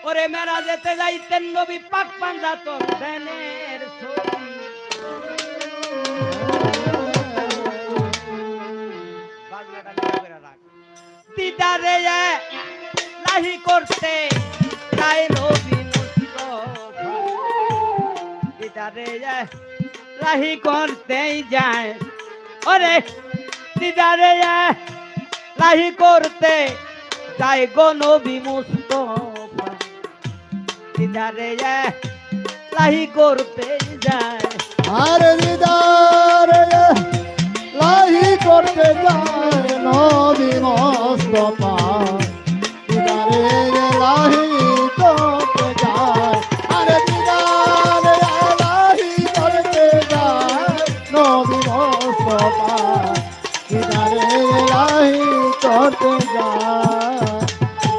ওরে মেরা যেতে যাইতেন নবী পাক পাঞ্জাতন দেনের ছবি বাজনাটা নিয়ে করে রাখ দিদারে লাহি করতে যায় নবী মুস্তাফা দিদারে লাহি করতেই যায় ওরে দিদারে লাহি করতে যায় গো নবী মুস্তাফা দিদারে লাহি করতে যায় আর দিদারে লাহি করতে যায় নবী মুস্তাফা